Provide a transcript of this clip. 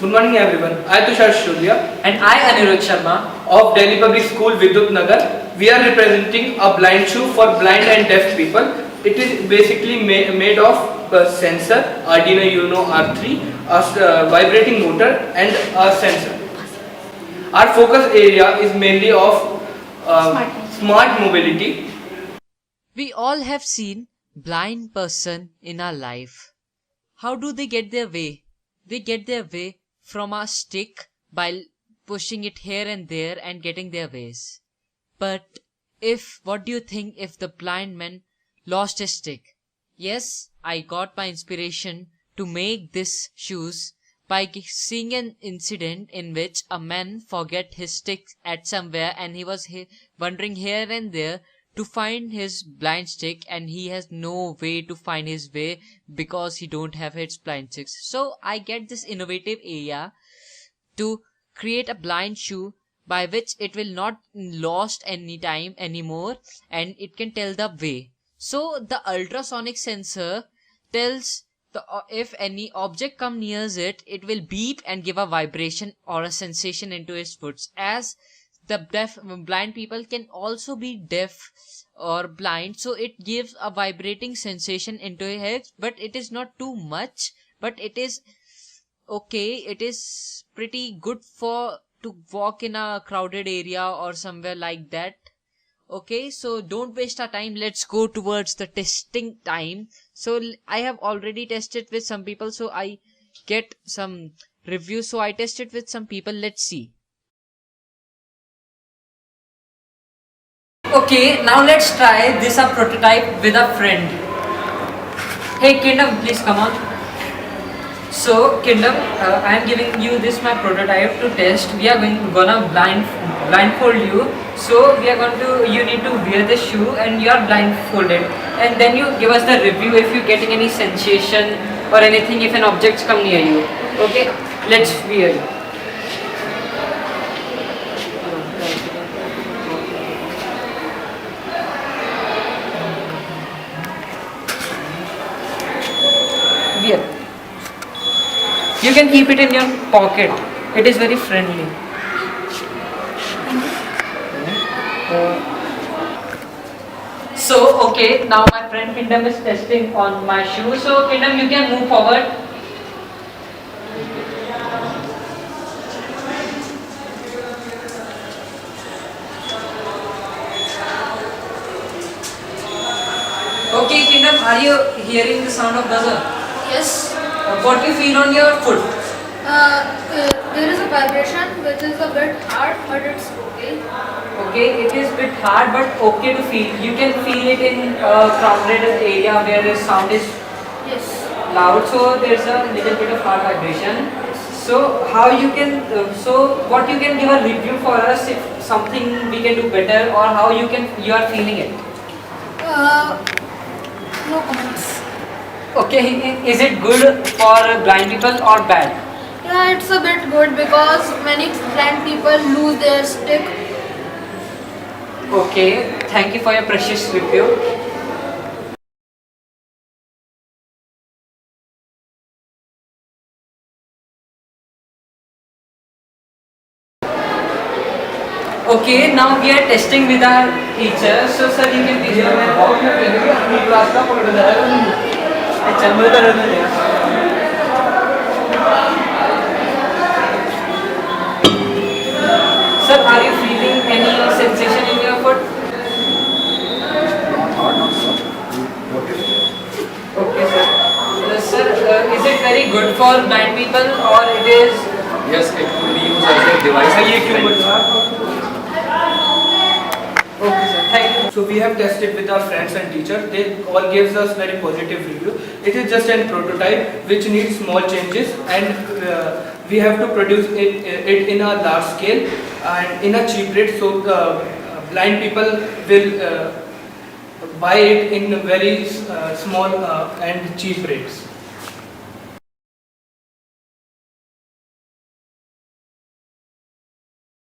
Good morning everyone. I Tushar Shulia And I, Anirudh Sharma. of Delhi Public School Vidyut Nagar. We are representing a blind shoe for blind and deaf people. It is basically made of a sensor, Arduino Uno R3, a vibrating motor and a sensor. Our focus area is mainly of smart mobility. We all have seen blind person in our life. How do they get their way? They get their way from a stick by pushing it here and there and getting their ways. But what do you think if the blind man lost his stick? Yes, I got my inspiration to make this shoes by seeing an incident in which a man forget his stick at somewhere and he was wandering here and there to find his blind stick, and he has no way to find his way because he don't have his blind sticks. So I get this innovative area to create a blind shoe by which it will not lost any time anymore and it can tell the way. So the ultrasonic sensor tells if any object come near it, it will beep and give a vibration or a sensation into his foot. As the blind people can also be deaf or blind, so it gives a vibrating sensation into his head, but it is not too much, but it is okay. It is pretty good for to walk in a crowded area or somewhere like that. Okay, so don't waste our time. Let's go towards the testing time. So I have already tested with some people, so I get some reviews. So I tested with some people. Let's see. Okay, now let's try this prototype with a friend. Hey Kingdom, please come on. So Kingdom, I am giving you this my prototype to test. We are gonna blindfold you. So we are going to, you need to wear the shoe and you are blindfolded. And then you give us the review if you're getting any sensation or anything if an object come near you. Okay, let's wear you. Wear. You can keep it in your pocket. It is very friendly. So okay, now my friend Kingdom is testing on my shoe. So Kingdom, you can move forward. Okay Kingdom, are you hearing the sound of buzzer? Yes. What do you feel on your foot? There is a vibration which is a bit hard, but it's okay. Okay, it is bit hard but okay to feel. You can feel it in a crowded area where the sound is Yes. loud, so there's a little bit of hard vibration. So how you can, what you can give a review for us if something we can do better, or how you are feeling it? No comments. Okay, is it good for blind people or bad? Yeah, it's a bit good because many blind people lose their stick. Okay, thank you for your precious review. Okay, now we are testing with our teacher. So sir, you can please Sir, are you feeling any sensation in your foot? Okay, sir. Sir, is it very good for blind people or it is? Yes, it could be used as a device. Okay, sir. Thank you. So we have tested with our friends and teachers. They all gives us very positive review. It is just a prototype which needs small changes, and we have to produce it in a large scale and in a cheap rate. So blind people will buy it in very small and cheap rates.